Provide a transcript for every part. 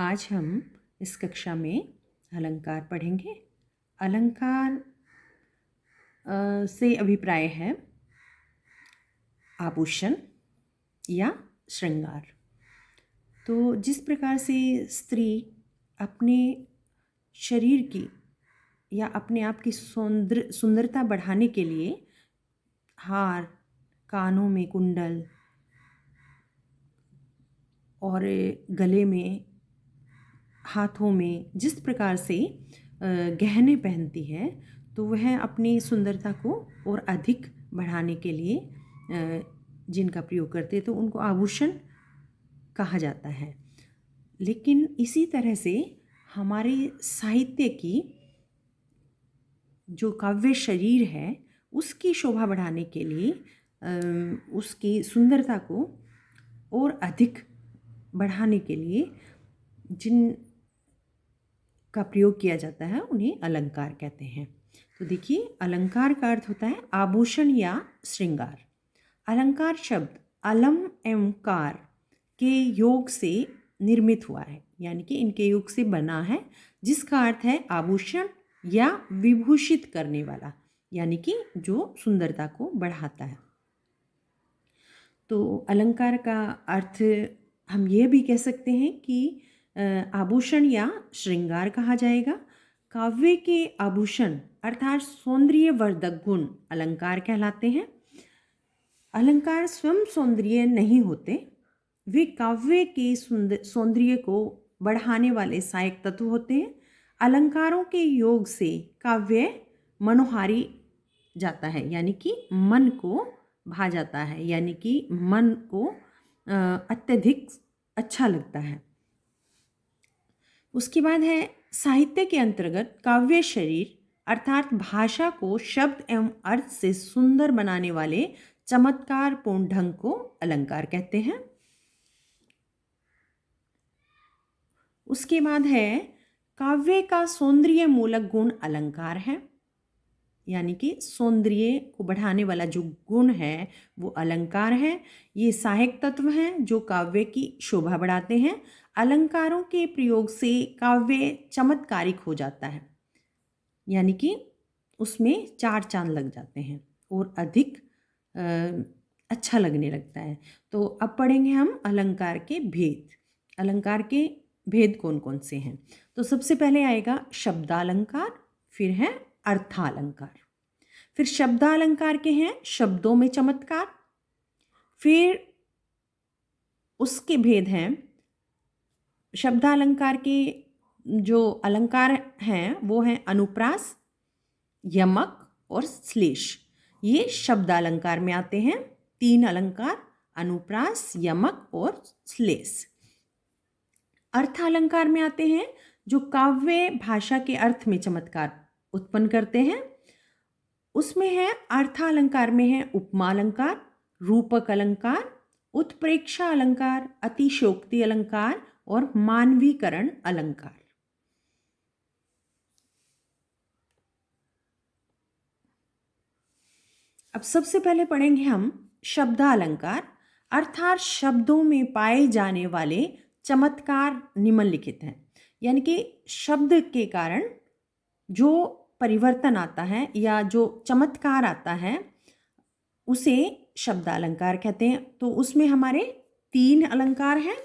आज हम इस कक्षा में अलंकार पढ़ेंगे। अलंकार से अभिप्राय है आभूषण या श्रृंगार। तो जिस प्रकार से स्त्री अपने शरीर की या अपने आप की सुंदरता बढ़ाने के लिए हार, कानों में कुंडल और गले में, हाथों में जिस प्रकार से गहने पहनती है, तो वह अपनी सुंदरता को और अधिक बढ़ाने के लिए जिनका प्रयोग करते हैं तो उनको आभूषण कहा जाता है। लेकिन इसी तरह से हमारे साहित्य की जो काव्य शरीर है उसकी शोभा बढ़ाने के लिए उसकी सुंदरता को और अधिक बढ़ाने के लिए जिन का प्रयोग किया जाता है उन्हें अलंकार कहते हैं। तो देखिए, अलंकार का अर्थ होता है आभूषण या श्रृंगार। अलंकार शब्द अलम एवं कार के योग से निर्मित हुआ है, यानी कि इनके योग से बना है, जिसका अर्थ है आभूषण या विभूषित करने वाला, यानी कि जो सुंदरता को बढ़ाता है। तो अलंकार का अर्थ हम ये भी कह सकते हैं कि आभूषण या श्रृंगार कहा जाएगा। काव्य के आभूषण अर्थात सौंदर्यवर्धक गुण अलंकार कहलाते हैं। अलंकार स्वयं सौंदर्य नहीं होते, वे काव्य के सौंदर्य को बढ़ाने वाले सहायक तत्व होते हैं। अलंकारों के योग से काव्य मनोहारी जाता है, यानी कि मन को भा जाता है, यानी कि मन को अत्यधिक अच्छा लगता है। उसके बाद है साहित्य के अंतर्गत काव्य शरीर अर्थात भाषा को शब्द एवं अर्थ से सुंदर बनाने वाले चमत्कार पूर्ण ढंग को अलंकार कहते हैं। उसके बाद है काव्य का सौंदर्य मूलक गुण अलंकार है, यानी कि सौंदर्य को बढ़ाने वाला जो गुण है वो अलंकार है। ये सहायक तत्व हैं जो काव्य की शोभा बढ़ाते हैं। अलंकारों के प्रयोग से काव्य चमत्कारिक हो जाता है, यानी कि उसमें चार चांद लग जाते हैं और अधिक अच्छा लगने लगता है। तो अब पढ़ेंगे हम अलंकार के भेद। अलंकार के भेद कौन कौन से हैं? तो सबसे पहले आएगा शब्दालंकार, फिर है अर्थालंकार, फिर शब्दालंकार के हैं शब्दों में चमत्कार, फिर उसके भेद हैं शब्दालंकार के जो अलंकार हैं वो हैं अनुप्रास, यमक और श्लेष। ये शब्दालंकार में आते हैं, तीन अलंकार अनुप्रास, यमक और श्लेष। अर्थालंकार में आते हैं जो काव्य भाषा के अर्थ में चमत्कार उत्पन्न करते हैं। उसमें है अर्थालंकार में है उपमा अलंकार, रूपक अलंकार, उत्प्रेक्षा अलंकार, अतिशयोक्ति अलंकार और मानवीकरण अलंकार। अब सबसे पहले पढ़ेंगे हम शब्दालंकार अर्थात शब्दों में पाए जाने वाले चमत्कार निम्नलिखित हैं, यानी कि शब्द के कारण जो परिवर्तन आता है या जो चमत्कार आता है उसे शब्दालंकार कहते हैं। तो उसमें हमारे तीन अलंकार हैं,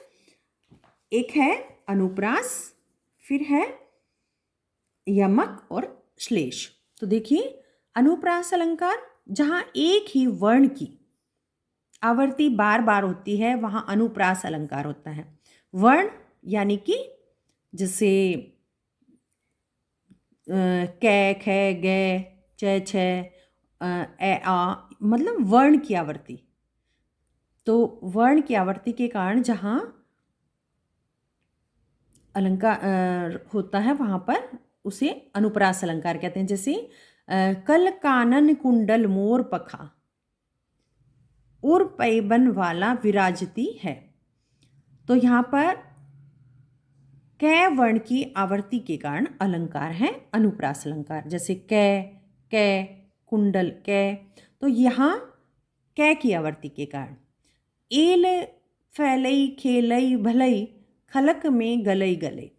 एक है अनुप्रास, फिर है यमक और श्लेष। तो देखिए, अनुप्रास अलंकार जहाँ एक ही वर्ण की आवृत्ति बार बार होती है वहाँ अनुप्रास अलंकार होता है। वर्ण यानी कि जैसे कै, खे, गे, च, छ, ए, आ, मतलब वर्ण की आवृत्ति। तो वर्ण की आवृत्ति के कारण जहाँ अलंकार होता है वहाँ पर उसे अनुप्रास अलंकार कहते हैं। जैसे कल कानन कुंडल मोर पखा और पैबन वाला विराजती है। तो यहाँ पर कै वर्ण की आवृत्ति के कारण अलंकार है अनुप्रास अलंकार। जैसे कै, कै, कुंडल कै, तो यहाँ कै की आवृत्ति के कारण एल फैलई खेलई भलई खलक में गलई गले।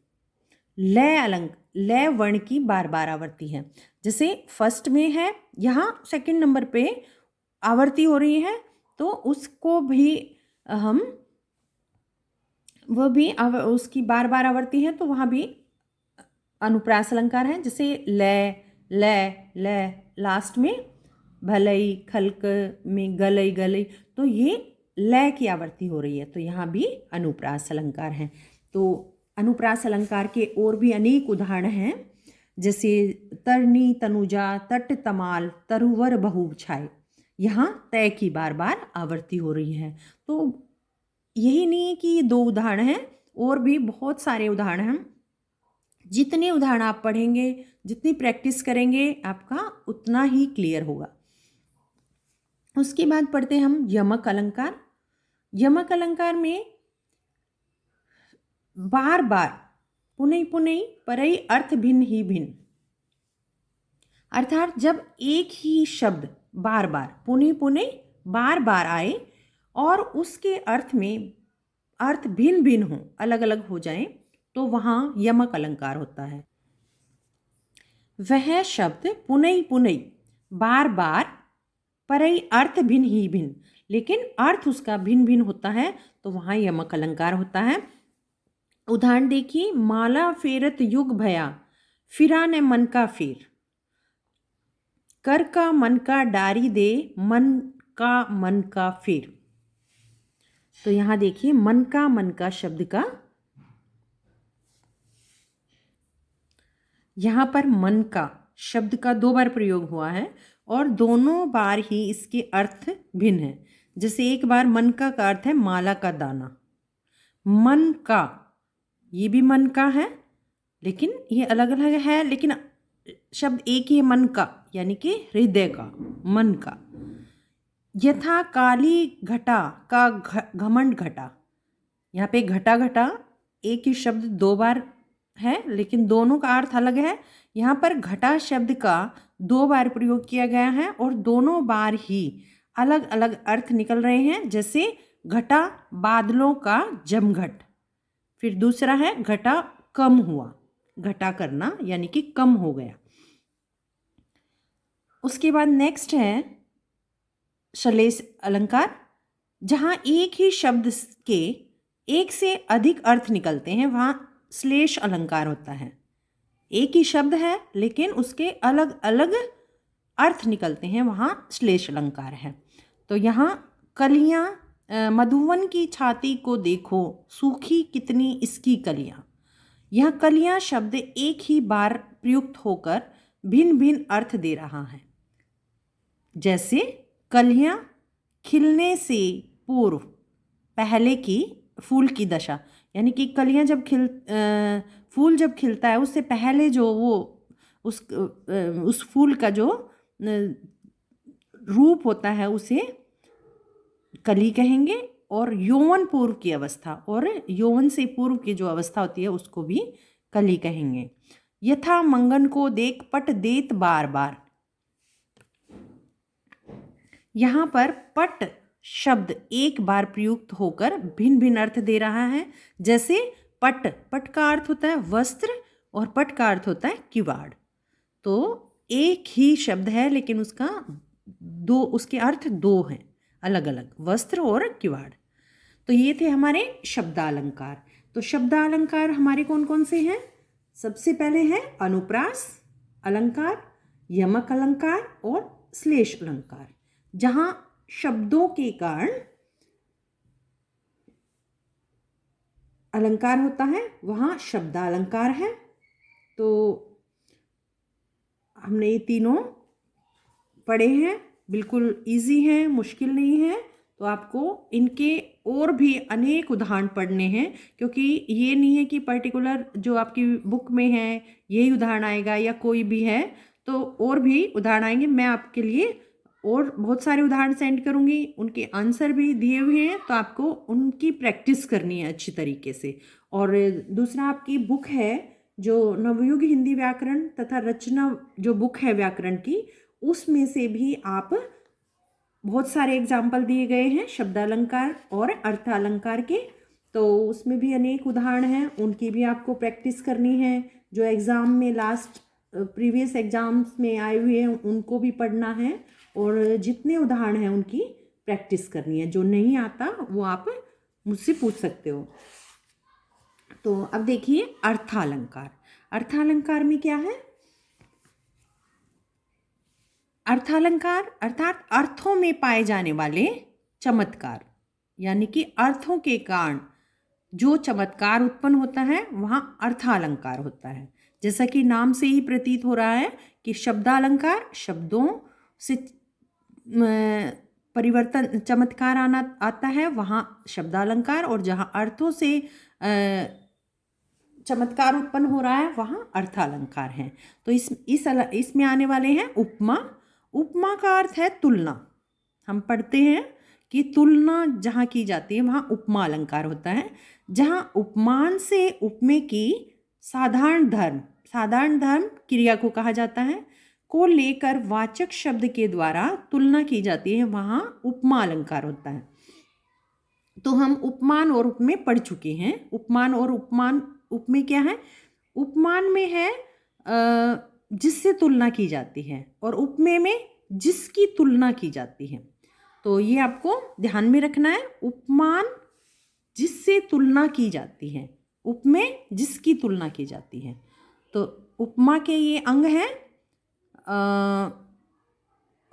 लय लय वर्ण की बार बार आवर्ती है। जैसे फर्स्ट में है, यहाँ सेकंड नंबर पे आवर्ती हो रही है, तो उसको भी हम उसकी बार बार आवर्ती है, तो वहाँ भी अनुप्रास अलंकार है। जैसे लय लय लय, लास्ट में भलई खलक में गलई गलई, तो ये लय की आवर्ती हो रही है, तो यहाँ भी अनुप्रास अलंकार है। तो अनुप्रास अलंकार के और भी अनेक उदाहरण हैं, जैसे तरनी तनुजा तट तमाल तरुवर बहु छाए। यहाँ तय की बार बार आवर्ती हो रही है। तो यही नहीं कि ये 2 उदाहरण हैं, और भी बहुत सारे उदाहरण हैं। जितने उदाहरण आप पढ़ेंगे, जितनी प्रैक्टिस करेंगे, आपका उतना ही क्लियर होगा। उसके बाद पढ़ते हैं हम यमक अलंकार। यमक अलंकार में बार बार पुनई पुनई परई अर्थ भिन्न ही भिन्न, अर्थात जब एक ही शब्द बार बार पुनई पुनई बार बार आए और उसके अर्थ में अर्थ भिन्न भिन्न हो, अलग अलग हो जाएं, तो वहाँ यमक अलंकार होता है। वह शब्द पुनई पुनई बार बार परई अर्थ भिन्न ही भिन्न, लेकिन अर्थ उसका भिन्न भिन्न होता है, तो वहाँ यमक अलंकार होता है। उदाहरण देखिए, माला फेरत युग भया फिरा ने मन का फेर। कर का मन का डारी दे मन का फेर। तो यहाँ देखिए मन का शब्द का, यहाँ पर मन का शब्द का 2 बार प्रयोग हुआ है और दोनों बार ही इसके अर्थ भिन्न है। जैसे एक बार मन का अर्थ है माला का दाना, मन का, ये भी मन का है, लेकिन ये अलग अलग है, लेकिन शब्द एक ही है, मन का, यानी कि हृदय का, मन का। यथा काली घटा का घमंड घटा। यहाँ पे घटा घटा एक ही शब्द 2 बार है, लेकिन दोनों का अर्थ अलग है। यहाँ पर घटा शब्द का 2 बार प्रयोग किया गया है और दोनों बार ही अलग अलग अर्थ निकल रहे हैं। जैसे घटा बादलों का जमघट, फिर दूसरा है घटा कम हुआ, घटा करना यानी कि कम हो गया। उसके बाद नेक्स्ट है श्लेष अलंकार, जहाँ एक ही शब्द के एक से अधिक अर्थ निकलते हैं, वहाँ श्लेष अलंकार होता है। एक ही शब्द है लेकिन उसके अलग अलग अर्थ निकलते हैं, वहाँ श्लेष अलंकार है। तो यहाँ कलियाँ मधुवन की छाती को देखो सूखी कितनी इसकी कलियाँ। यह कलियाँ शब्द एक ही बार प्रयुक्त होकर भिन्न भिन्न अर्थ दे रहा है। जैसे कलियाँ खिलने से पूर्व पहले की फूल की दशा, यानी कि कलियाँ जब फूल जब खिलता है उससे पहले जो वो उस फूल का जो रूप होता है उसे कली कहेंगे, और यौवन पूर्व की अवस्था और यौवन से पूर्व की जो अवस्था होती है उसको भी कली कहेंगे। यथा मंगन को देख पट देत बार बार। यहाँ पर पट शब्द एक बार प्रयुक्त होकर भिन्न भिन्न अर्थ दे रहा है। जैसे पट, पट का अर्थ होता है वस्त्र और पट का अर्थ होता है किवाड़। तो एक ही शब्द है लेकिन उसके अर्थ 2 हैं, अलग अलग, वस्त्र और किवाड़। तो ये थे हमारे शब्दालंकार। तो शब्दालंकार हमारे कौन कौन से हैं? सबसे पहले है अनुप्रास अलंकार, यमक अलंकार और श्लेष अलंकार। जहाँ शब्दों के कारण अलंकार होता है वहाँ शब्दालंकार है। तो हमने ये तीनों पढ़े हैं, बिल्कुल इजी हैं, मुश्किल नहीं है। तो आपको इनके और भी अनेक उदाहरण पढ़ने हैं, क्योंकि ये नहीं है कि पर्टिकुलर जो आपकी बुक में है यही उदाहरण आएगा या कोई भी है, तो और भी उदाहरण आएंगे। मैं आपके लिए और बहुत सारे उदाहरण सेंड करूँगी, उनके आंसर भी दिए हुए हैं, तो आपको उनकी प्रैक्टिस करनी है अच्छी तरीके से। और दूसरा आपकी बुक है जो नवयुग हिंदी व्याकरण तथा रचना जो बुक है व्याकरण की, उसमें से भी आप बहुत सारे एग्जाम्पल दिए गए हैं शब्दालंकार और अर्थालंकार के, तो उसमें भी अनेक उदाहरण हैं, उनकी भी आपको प्रैक्टिस करनी है। जो एग्ज़ाम में लास्ट प्रीवियस एग्जाम्स में आए हुए हैं उनको भी पढ़ना है, और जितने उदाहरण हैं उनकी प्रैक्टिस करनी है। जो नहीं आता वो आप मुझसे पूछ सकते हो। तो अब देखिए अर्थालंकार। अर्थालंकार में क्या है? अर्थालंकार अर्थात अर्थों में पाए जाने वाले चमत्कार, यानी कि अर्थों के कारण जो चमत्कार उत्पन्न होता है वहाँ अर्थालंकार होता है। जैसा कि नाम से ही प्रतीत हो रहा है कि शब्दालंकार, शब्दों से परिवर्तन चमत्कार आता है, वहाँ शब्दालंकार, और जहाँ अर्थों से चमत्कार उत्पन्न हो रहा है वहाँ अर्थालंकार है। तो इसमें आने वाले हैं उपमा। उपमा का अर्थ है तुलना। हम पढ़ते हैं कि तुलना जहाँ की जाती है वहाँ उपमा अलंकार होता है। जहाँ उपमान से उपमे की साधारण धर्म क्रिया को कहा जाता है, को लेकर वाचक शब्द के द्वारा तुलना की जाती है, वहाँ उपमा अलंकार होता है। तो हम उपमान और उपमे पढ़ चुके हैं। उपमान और उपमे क्या है? उपमान में है जिससे तुलना की जाती है, और उपमे में जिसकी तुलना की जाती है। तो ये आपको ध्यान में रखना है। उपमान जिससे तुलना की जाती है, उपमे जिसकी तुलना की जाती है। तो उपमा के ये अंग हैं।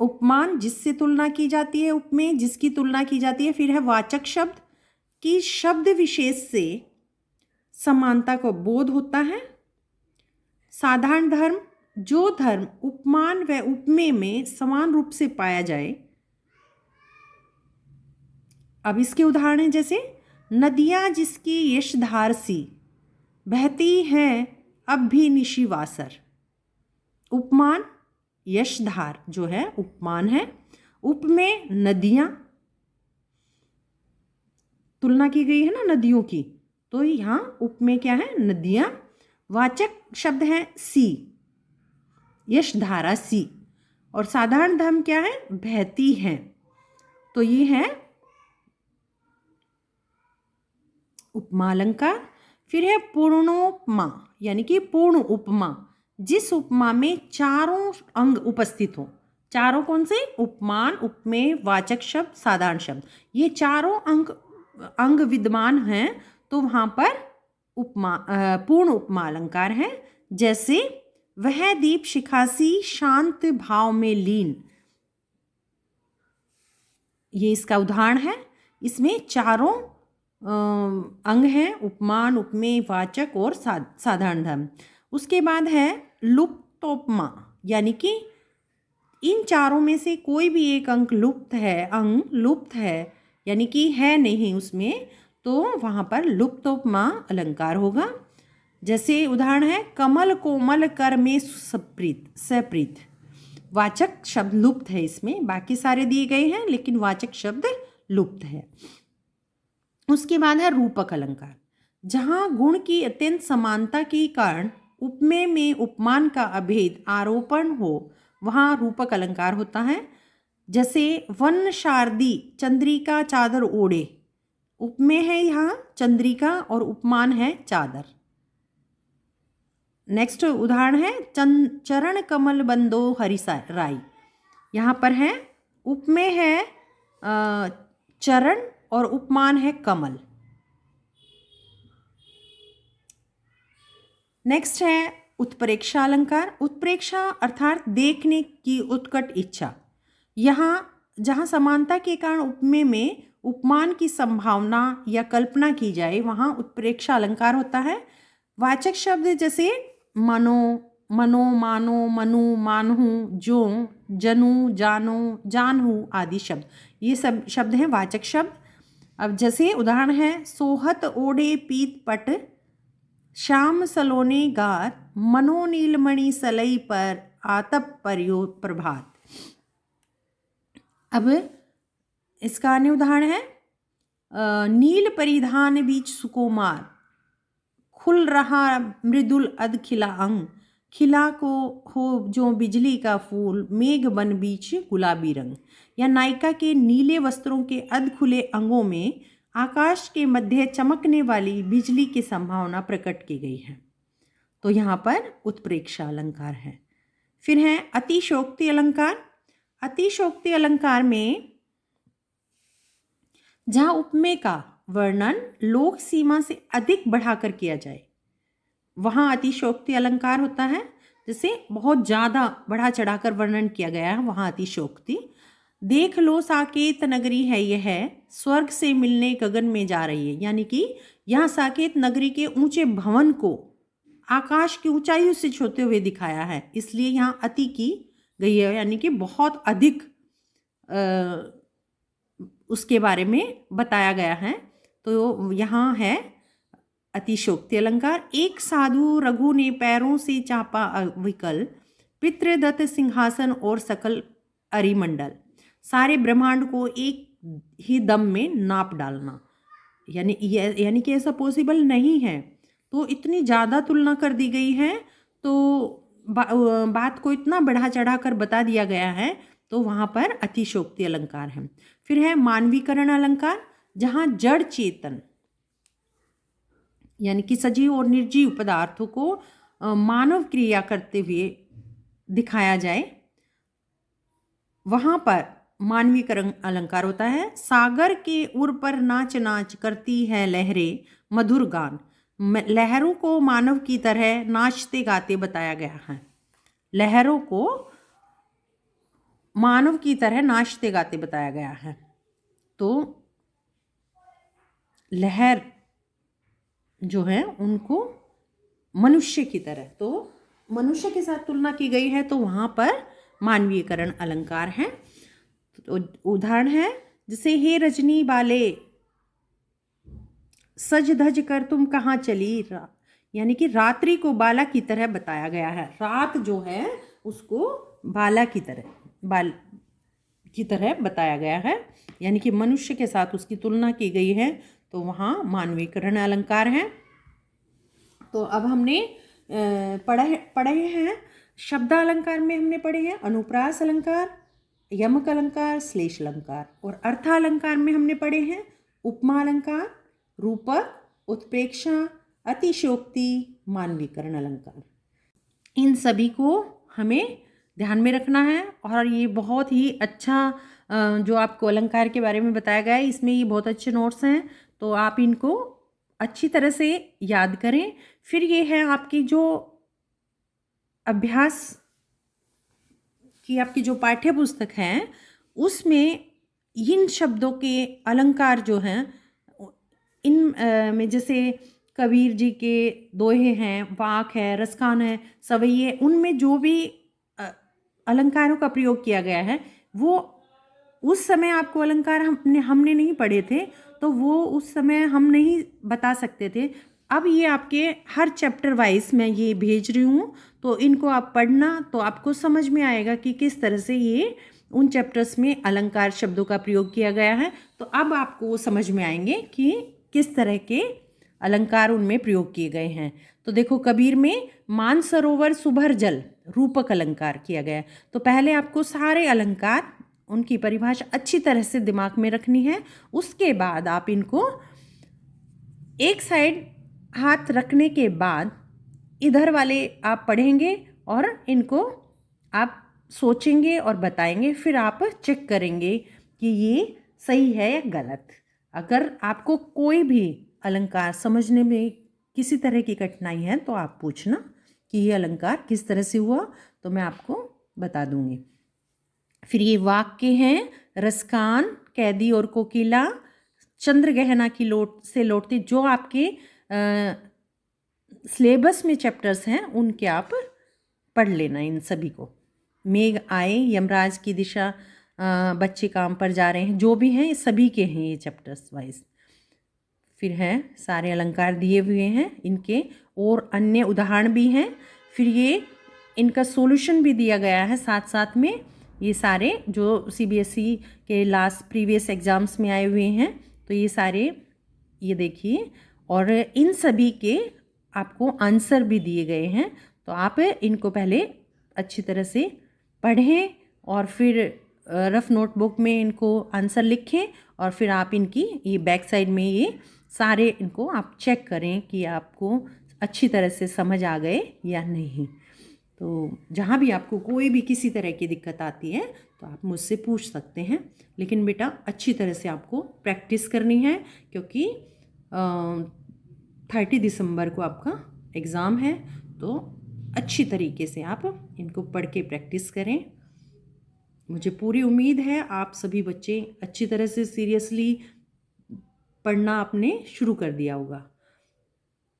उपमान जिससे तुलना की जाती है, उपमे जिसकी तुलना की जाती है। फिर है वाचक शब्द कि शब्द विशेष से समानता को बोध होता है। साधारण धर्म, जो धर्म उपमान व उपमे में समान रूप से पाया जाए। अब इसके उदाहरण हैं, जैसे नदियाँ जिसकी यशधार सी बहती हैं अब भी निशिवासर। उपमान यशधार जो है उपमान है, उपमे नदियाँ, तुलना की गई है ना नदियों की, तो यहाँ उपमे क्या है? नदियाँ। वाचक शब्द है सी, यशधारा सी, और साधारण धर्म क्या है? बहती है। तो ये है उपमा अलंकार। फिर है पूर्णोपमा, यानी कि पूर्ण उपमा, जिस उपमा में चारों अंग उपस्थित हो। चारों कौन से? उपमान, उपमेय, वाचक शब्द, साधारण शब्द, ये चारों अंग विद्यमान हैं, तो वहाँ पर पूर्ण उपमा अलंकार है। जैसे वह दीप शिखासी शांत भाव में लीन, ये इसका उदाहरण है। इसमें चारों अंग हैं, उपमान, उपमेय, वाचक और साधारण धर्म। उसके बाद है लुप्तोपमा, यानी कि इन चारों में से कोई भी एक अंग लुप्त है, यानी कि है नहीं उसमें, तो वहाँ पर लुप्तोपमा अलंकार होगा। जैसे उदाहरण है कमल कोमल कर में सप्रीत। वाचक शब्द लुप्त है इसमें, बाकी सारे दिए गए हैं लेकिन वाचक शब्द लुप्त है। उसके बाद है रूपक अलंकार, जहाँ गुण की अत्यंत समानता के कारण उपमेय में उपमान का अभेद आरोपण हो, वहाँ रूपक अलंकार होता है। जैसे वन शारदी चंद्रिका चादर ओढ़े, उपमेय है यहाँ चंद्रिका और उपमान है चादर। नेक्स्ट उदाहरण है चरण कमल बंदो हरिराई, यहाँ पर है उपमेय है चरण और उपमान है कमल। नेक्स्ट है उत्प्रेक्षा अलंकार। उत्प्रेक्षा अर्थात देखने की उत्कट इच्छा। यहाँ जहाँ समानता के कारण उपमेय में उपमान की संभावना या कल्पना की जाए, वहाँ उत्प्रेक्षा अलंकार होता है। वाचक शब्द जैसे मनो, मानो, मनु, मानहु, जो, जनु, जानो, जानहु आदि शब्द, ये सब शब्द हैं वाचक शब्द। अब जैसे उदाहरण है सोहत ओढ़े पीत पट, श्याम सलोने गार, मनो नीलमणि सलई पर आतप पर्यो प्रभात। अब इसका अन्य उदाहरण है नील परिधान बीच सुकुमार, खुल रहा मृदुल अध खिला अंग, खिला को हो जो बिजली का फूल, मेघ बन बीच गुलाबी रंग। या नायिका के नीले वस्त्रों के अध खुले अंगों में आकाश के मध्य चमकने वाली बिजली की संभावना प्रकट की गई है। तो यहाँ पर उत्प्रेक्षा अलंकार है। फिर है अतिशोक्ति अलंकार। अतिशोक्ति अलंकार में जहाँ उपमेय का वर्णन लोक सीमा से अधिक बढ़ाकर किया जाए, वहाँ अतिशोक्ति अलंकार होता है। जैसे बहुत ज़्यादा बढ़ा चढ़ाकर वर्णन किया गया है, वहाँ अतिशोक्ति। देख लो साकेत नगरी है यह, स्वर्ग से मिलने गगन में जा रही है, यानी कि यहाँ साकेत नगरी के ऊंचे भवन को आकाश की ऊंचाई से छूते हुए दिखाया है, इसलिए यहाँ अति की गई है, यानी कि बहुत अधिक उसके बारे में बताया गया है। तो यहाँ है अतिशोक्ति अलंकार। एक साधु रघु ने पैरों से चापा विकल, पितृदत्त सिंहासन और सकल अरिमंडल, सारे ब्रह्मांड को एक ही दम में नाप डालना, यानी कि ऐसा पॉसिबल नहीं है। तो इतनी ज़्यादा तुलना कर दी गई है, तो बात को इतना बढ़ा चढ़ा कर बता दिया गया है, तो वहाँ पर अतिशोक्ति अलंकार है। फिर है मानवीकरण अलंकार, जहाँ जड़ चेतन यानी कि सजीव और निर्जीव पदार्थों को मानव क्रिया करते हुए दिखाया जाए, वहाँ पर मानवीकरण अलंकार होता है। सागर के उर पर नाच नाच करती है लहरें मधुर गान, लहरों को मानव की तरह नाचते गाते बताया गया है। लहरों को मानव की तरह नाचते गाते बताया गया है। तो लहर जो है उनको मनुष्य की तरह, तो मनुष्य के साथ तुलना की गई है, तो वहाँ पर मानवीकरण अलंकार है। तो उदाहरण है जैसे हे रजनी बाले सज धज कर तुम कहाँ चली, यानी कि रात्रि को बाला की तरह बताया गया है। रात जो है उसको बाल की तरह बताया गया है, यानी कि मनुष्य के साथ उसकी तुलना की गई है, तो वहाँ मानवीकरण अलंकार है। तो अब हमने पढ़े हैं शब्दालंकार में हमने पढ़े हैं अनुप्रास अलंकार, यमक अलंकार, श्लेष अलंकार, और अर्थालंकार में हमने पढ़े हैं उपमा अलंकार, रूपक, उत्प्रेक्षा, अतिशोक्ति, मानवीकरण अलंकार। इन सभी को हमें ध्यान में रखना है, और ये बहुत ही अच्छा जो आपको अलंकार के बारे में बताया गया है, इसमें ये बहुत अच्छे नोट्स हैं, तो आप इनको अच्छी तरह से याद करें। फिर ये है आपकी जो अभ्यास की आपकी जो पाठ्य पुस्तक है, उसमें इन शब्दों के अलंकार जो हैं, इन में जैसे कबीर जी के दोहे हैं, वाक है, रसखान है, सवैये, उनमें जो भी अलंकारों का प्रयोग किया गया है, वो उस समय आपको अलंकार हमने नहीं पढ़े थे, तो वो उस समय हम नहीं बता सकते थे। अब ये आपके हर चैप्टर वाइज मैं ये भेज रही हूँ, तो इनको आप पढ़ना, तो आपको समझ में आएगा कि किस तरह से ये उन चैप्टर्स में अलंकार शब्दों का प्रयोग किया गया है। तो अब आपको वो समझ में आएंगे कि किस तरह के अलंकार उनमें प्रयोग किए गए हैं। तो देखो कबीर में मानसरोवर सुभर जल रूपक अलंकार किया गया है। तो पहले आपको सारे अलंकार उनकी परिभाषा अच्छी तरह से दिमाग में रखनी है, उसके बाद आप इनको एक साइड हाथ रखने के बाद इधर वाले आप पढ़ेंगे और इनको आप सोचेंगे और बताएंगे, फिर आप चेक करेंगे कि ये सही है या गलत। अगर आपको कोई भी अलंकार समझने में किसी तरह की कठिनाई है तो आप पूछना कि ये अलंकार किस तरह से हुआ, तो मैं आपको बता दूंगी। फिर ये वाक्य हैं रसकान, कैदी और कोकिला, चंद्र गहना की लोट से लौटती, जो आपके सिलेबस में चैप्टर्स हैं उनके आप पढ़ लेना इन सभी को। मेघ आए, यमराज की दिशा, बच्चे काम पर जा रहे हैं, जो भी हैं ये सभी के हैं ये चैप्टर्स वाइज। फिर हैं सारे अलंकार दिए हुए हैं इनके, और अन्य उदाहरण भी हैं। फिर ये इनका सॉल्यूशन भी दिया गया है साथ साथ में, ये सारे जो सीबीएसई के लास्ट प्रीवियस एग्ज़ाम्स में आए हुए हैं, तो ये सारे ये देखिए, और इन सभी के आपको आंसर भी दिए गए हैं। तो आप इनको पहले अच्छी तरह से पढ़ें और फिर रफ नोटबुक में इनको आंसर लिखें और फिर आप इनकी ये बैक साइड में ये सारे इनको आप चेक करें कि आपको अच्छी तरह से समझ आ गए या नहीं। तो जहाँ भी आपको कोई भी किसी तरह की दिक्कत आती है तो आप मुझसे पूछ सकते हैं, लेकिन बेटा अच्छी तरह से आपको प्रैक्टिस करनी है, क्योंकि 30 दिसंबर को आपका एग्ज़ाम है। तो अच्छी तरीके से आप इनको पढ़ के प्रैक्टिस करें। मुझे पूरी उम्मीद है आप सभी बच्चे अच्छी तरह से सीरियसली पढ़ना आपने शुरू कर दिया होगा।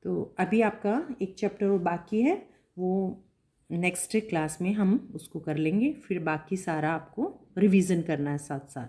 तो अभी आपका एक चैप्टर और बाकी है, वो नेक्स्ट क्लास में हम उसको कर लेंगे, फिर बाकी सारा आपको रिवीजन करना है साथ साथ।